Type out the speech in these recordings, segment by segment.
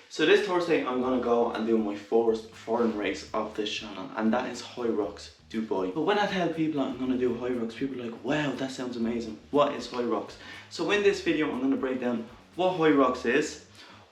So this Thursday I'm going to go and do my first foreign race of this channel, and that is Hyrox Dubai. But when I tell people I'm going to do Hyrox, people are like, wow, that sounds amazing. What is Hyrox? So in this video I'm going to break down what Hyrox is,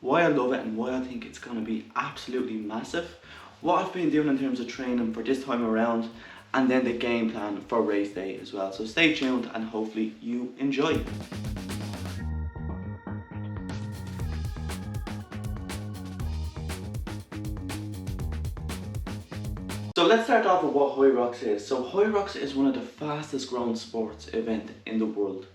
why I love it and why I think it's going to be absolutely massive, what I've been doing in terms of training for this time around, and then the game plan for race day as well. So stay tuned and hopefully you enjoy. So let's start off with what Hyrox is. So Hyrox is one of the fastest growing sports event in the world.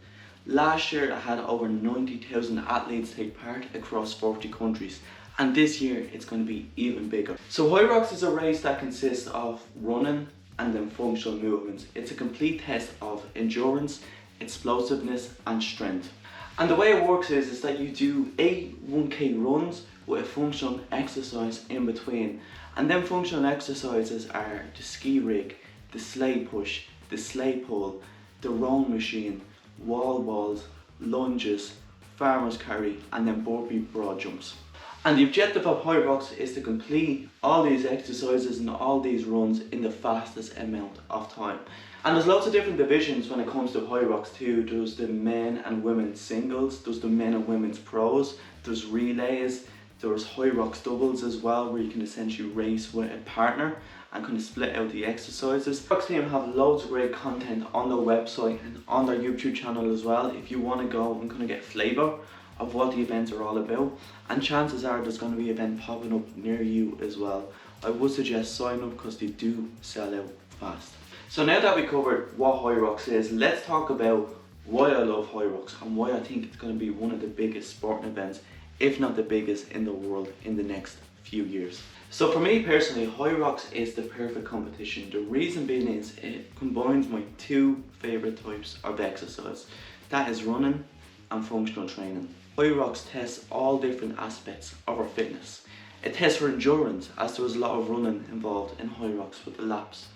Last year it had over 90,000 athletes take part across 40 countries, and this year it's going to be even bigger. So Hyrox is a race that consists of running and then functional movements. It's a complete test of endurance, explosiveness and strength. And the way it works is that you do 8 1K runs with a functional exercise in between. And then functional exercises are the ski rig, the sleigh push, the sleigh pull, the rowing machine, wall balls, lunges, farmer's carry and then burpee broad jumps. And the objective of Hyrox is to complete all these exercises and all these runs in the fastest amount of time. And there's lots of different divisions when it comes to Hyrox too. There's the men and women's singles, there's the men and women's pros, there's relays, there's Hyrox doubles as well, where you can essentially race with a partner and kind of split out the exercises. Hyrox team have loads of great content on their website and on their YouTube channel as well, if you want to go and kind of get a flavour of what the events are all about. And chances are there's going to be an event popping up near you as well. I would suggest sign up because they do sell out fast. So now that we covered what Hyrox is, let's talk about why I love Hyrox and why I think it's going to be one of the biggest sporting events, if not the biggest in the world in the next few years. So for me personally, Hyrox is the perfect competition. The reason being is it combines my 2 favourite types of exercise. That is running and functional training. Hyrox tests all different aspects of our fitness. It tests for endurance, as there was a lot of running involved in Hyrox with the laps.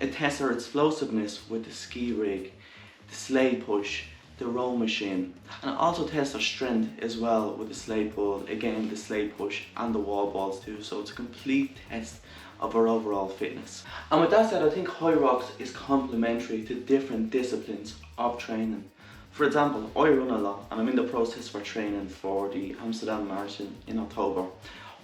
It tests our explosiveness with the ski rig, the sleigh push, the row machine, and it also tests our strength as well with the sleigh pull, again the sleigh push and the wall balls too. So it's a complete test of our overall fitness. And with that said, I think Hyrox is complementary to different disciplines of training. For example, I run a lot and I'm in the process for training for the Amsterdam Marathon in October.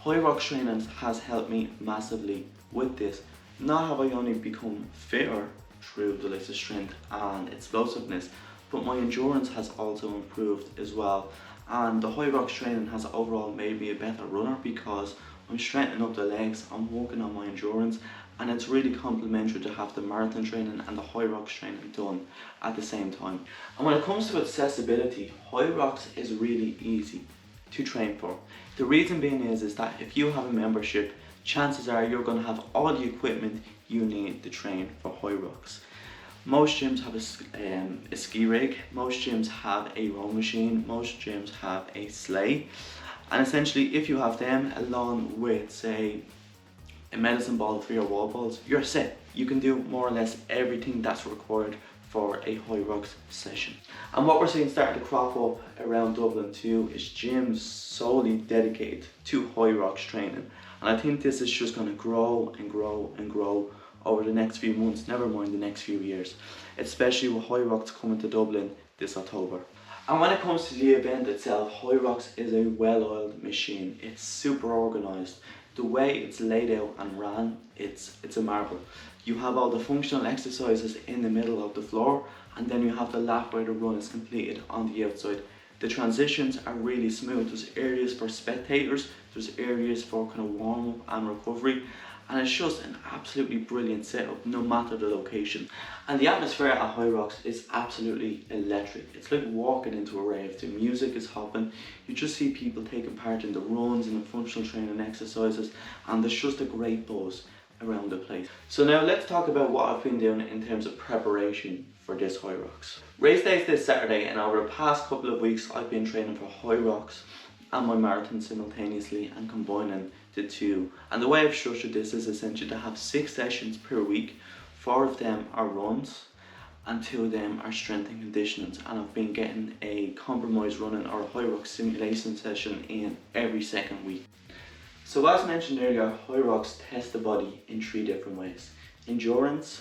Hyrox training has helped me massively with this. Not have I only become fitter through the likes of strength and explosiveness, but my endurance has also improved as well. And the Hyrox training has overall made me a better runner because I'm strengthening up the legs, I'm working on my endurance, and it's really complementary to have the marathon training and the Hyrox training done at the same time. And when it comes to accessibility, Hyrox is really easy to train for. The reason being is that if you have a membership, chances are you're going to have all the equipment you need to train for Hyrox. Most gyms have a ski rig, most gyms have a row machine, most gyms have a sleigh, and essentially if you have them along with say a medicine ball for your wall balls, you're set. You can do more or less everything that's required for a Hyrox session. And what we're seeing starting to crop up around Dublin too is gyms solely dedicated to Hyrox training, and I think this is just going to grow and grow and grow over the next few months, never mind the next few years, especially with Hyrox coming to Dublin this October. And when it comes to the event itself, Hyrox is a well-oiled machine. It's super organised. The way it's laid out and ran, it's a marvel. You have all the functional exercises in the middle of the floor, and then you have the lap where the run is completed on the outside. The transitions are really smooth. There's areas for spectators, there's areas for kind of warm up and recovery, and it's just an absolutely brilliant setup no matter the location. And the atmosphere at Hyrox is absolutely electric. It's like walking into a rave. The music is hopping, you just see people taking part in the runs and the functional training exercises, and there's just a great buzz around the place. So now let's talk about what I've been doing in terms of preparation for this Hyrox. Race day is this Saturday, and over the past couple of weeks I've been training for Hyrox and my marathon simultaneously and combining to 2. And the way I've structured this is essentially to have 6 sessions per week. 4 of them are runs and 2 of them are strength and conditioning, and I've been getting a compromise running or a Hyrox simulation session in every second week. So as mentioned earlier, Hyrox tests the body in 3 different ways: endurance,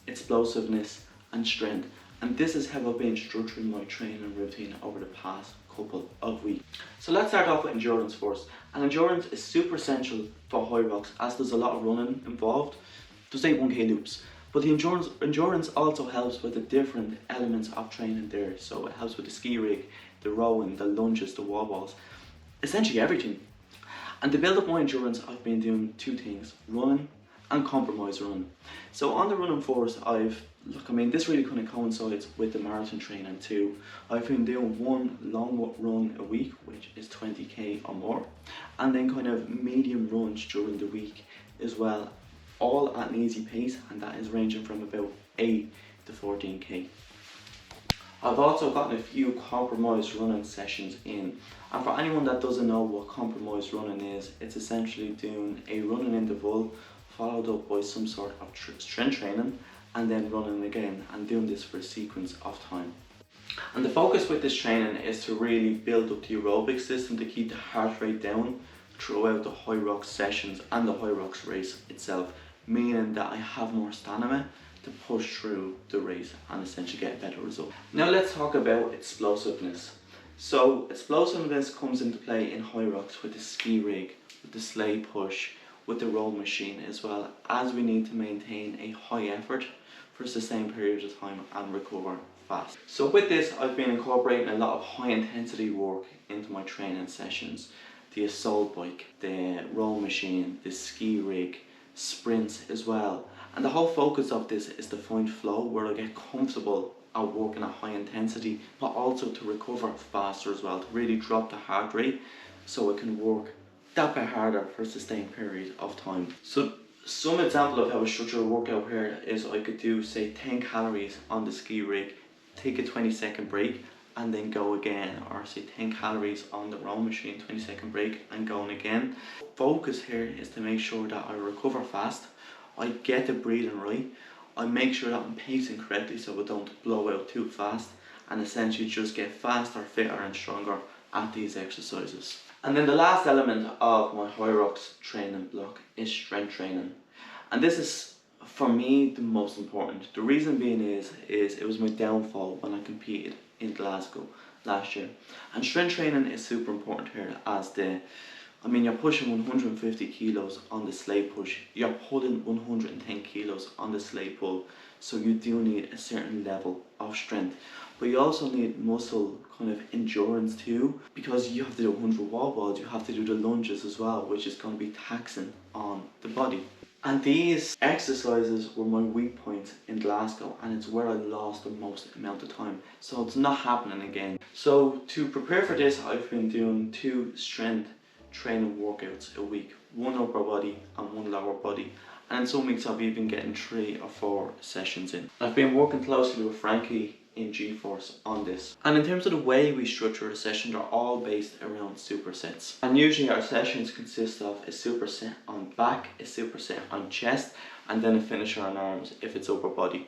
explosiveness and strength. And this is how I've been structuring my training routine over the past couple of weeks. So let's start off with endurance first. And endurance is super essential for Hyrox as there's a lot of running involved. There's 1k loops. But the endurance also helps with the different elements of training there. So it helps with the ski rig, the rowing, the lunges, the wall balls, essentially everything. And to build up my endurance, I've been doing 2 things: running and compromise running. So on the running first, this really kind of coincides with the marathon training too. I've been doing 1 long run a week, which is 20k or more, and then kind of medium runs during the week as well, all at an easy pace, and that is ranging from about 8 to 14k. I've also gotten a few compromise running sessions in, and for anyone that doesn't know what compromise running is, it's essentially doing a running interval followed up by some sort of strength training and then running again, and doing this for a sequence of time. And the focus with this training is to really build up the aerobic system to keep the heart rate down throughout the Hyrox sessions and the Hyrox race itself, meaning that I have more stamina to push through the race and essentially get a better result. Now let's talk about explosiveness. So explosiveness comes into play in Hyrox with the ski rig, with the sleigh push, with the row machine, as well as we need to maintain a high effort for a sustained period of time and recover fast. So with this, I've been incorporating a lot of high intensity work into my training sessions: the assault bike, the row machine, the ski rig, sprints as well. And the whole focus of this is to find flow where I get comfortable at working at high intensity, but also to recover faster as well, to really drop the heart rate so I can work that bit harder for a sustained period of time. So some example of how I structure a workout here is I could do say 10 calories on the ski rig, take a 20-second break and then go again, or say 10 calories on the row machine, 20-second break and going again. Focus here is to make sure that I recover fast, I get the breathing right, I make sure that I'm pacing correctly so I don't blow out too fast, and essentially just get faster, fitter and stronger at these exercises. And then the last element of my Hyrox training block is strength training. And this is, for me, the most important. The reason being is it was my downfall when I competed in Glasgow last year. And strength training is super important here, as you're pushing 150 kilos on the sleigh push, you're pulling 110 kilos on the sleigh pull, so you do need a certain level of strength. But you also need muscle kind of endurance too, because you have to do 100 wall balls, you have to do the lunges as well, which is going to be taxing on the body. And these exercises were my weak points in Glasgow, and it's where I lost the most amount of time. So it's not happening again. So to prepare for this, I've been doing 2 strength training workouts a week, 1 upper body and 1 lower body. And in some weeks I've even getting 3 or 4 sessions in. I've been working closely with Frankie in G-Force on this. And in terms of the way we structure a session, they're all based around supersets. And usually our sessions consist of a superset on back, a superset on chest, and then a finisher on arms if it's upper body.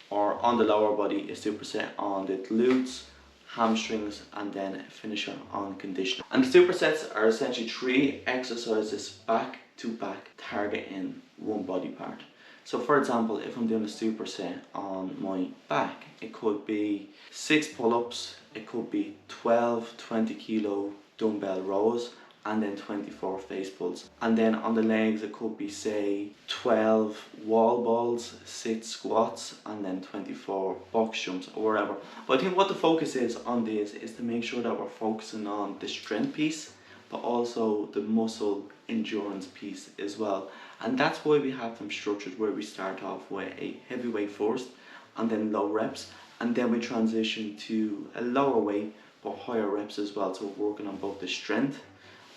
Or on the lower body, a superset on the glutes, hamstrings, and then a finisher on conditioning. And the supersets are essentially 3 exercises back to back targeting 1 body part. So for example, if I'm doing a superset on my back, it could be 6 pull-ups, it could be 12 20 kilo dumbbell rows, and then 24 face pulls. And then on the legs, it could be say 12 wall balls, 6 squats, and then 24 box jumps or wherever. But I think what the focus is on this is to make sure that we're focusing on the strength piece, but also the muscle endurance piece as well. And that's why we have them structured where we start off with a heavy weight first and then low reps, and then we transition to a lower weight but higher reps as well. So we're working on both the strength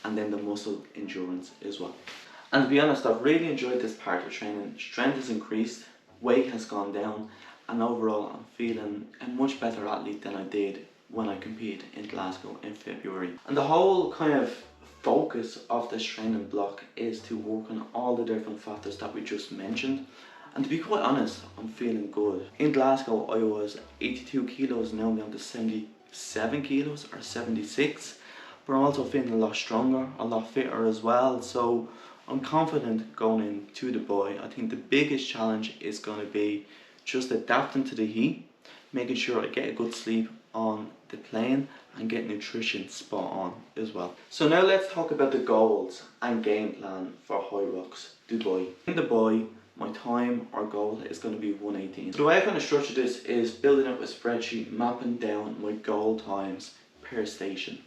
and then the muscle endurance as well. And to be honest, I've really enjoyed this part of training. Strength has increased, weight has gone down, and overall I'm feeling a much better athlete than I did when I competed in Glasgow in February. And the whole kind of focus of this training block is to work on all the different factors that we just mentioned. And to be quite honest, I'm feeling good. In Glasgow, I was 82 kilos, now I'm down to 77 kilos or 76. But I'm also feeling a lot stronger, a lot fitter as well. So I'm confident going into Dubai. I think the biggest challenge is going to be just adapting to the heat, making sure I get a good sleep on the plane and get nutrition spot on as well. So now let's talk about the goals and game plan for Hyrox Dubai. In Dubai, my time or goal is going to be 118. So the way I kind of structure this is building up a spreadsheet, mapping down my goal times per station.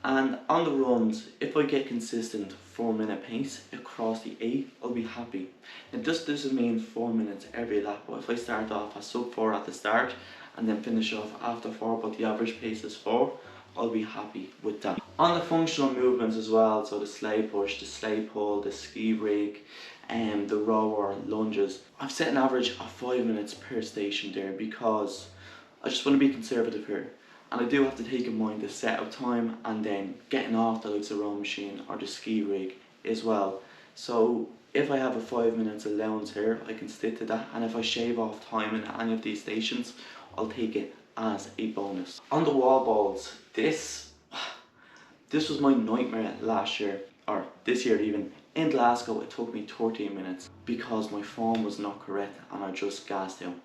And on the runs, if I get consistent 4-minute pace across the 8, I'll be happy. It just doesn't mean 4 minutes every lap, but if I start off at sub 4 at the start and then finish off after 4, but the average pace is 4, I'll be happy with that. On the functional movements as well, so the sleigh push, the sleigh pull, the ski rig, and the rower, lunges, I've set an average of 5 minutes per station there because I just want to be conservative here. And I do have to take in mind the setup time and then getting off the likes of row machine or the ski rig as well. So if I have a 5 minutes allowance here, I can stick to that, and if I shave off time in any of these stations, I'll take it as a bonus. On the wall balls, this was my nightmare last year, or this year even. In Glasgow, it took me 13 minutes because my form was not correct and I just gassed out.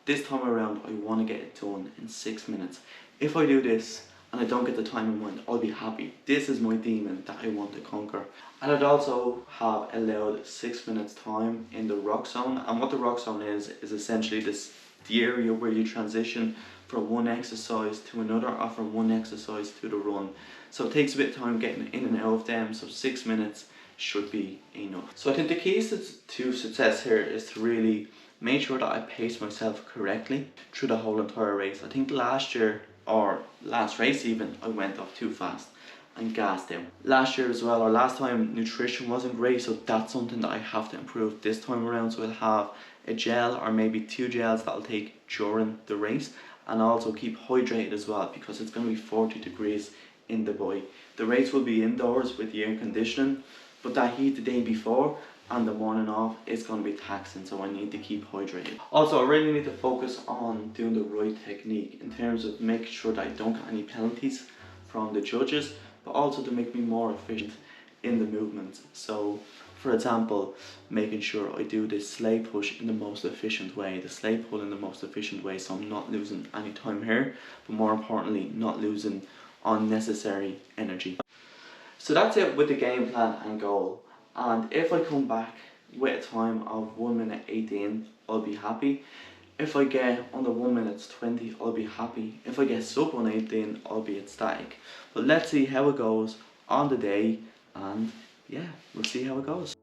This time around, I want to get it done in 6 minutes. If I do this and I don't get the time in mind, I'll be happy. This is my demon that I want to conquer. And I'd also have allowed 6 minutes time in the rock zone. And what the rock zone is essentially the area where you transition from one exercise to another or from one exercise to the run. So it takes a bit of time getting in and out of them, so 6 minutes should be enough. So I think the keys to success here is to really make sure that I pace myself correctly through the whole entire race. I think last year, or last race even, I went off too fast and gassed out. Last year as well, or last time, nutrition wasn't great, so that's something that I have to improve this time around. So I'll have a gel or maybe 2 gels that I'll take during the race, and also keep hydrated as well because it's going to be 40 degrees in Dubai. The race will be indoors with the air conditioning, but that heat the day before and the morning off is going to be taxing, so I need to keep hydrated. Also, I really need to focus on doing the right technique in terms of making sure that I don't get any penalties from the judges, but also to make me more efficient in the movements. So, for example, making sure I do this sleigh push in the most efficient way, the sleigh pull in the most efficient way, so I'm not losing any time here, but more importantly, not losing unnecessary energy. So that's it with the game plan and goal. And if I come back with a time of 1 minute 18, I'll be happy. If I get under 1 minute 20, I'll be happy. If I get sub 118, I'll be ecstatic. But let's see how it goes on the day, and yeah, we'll see how it goes.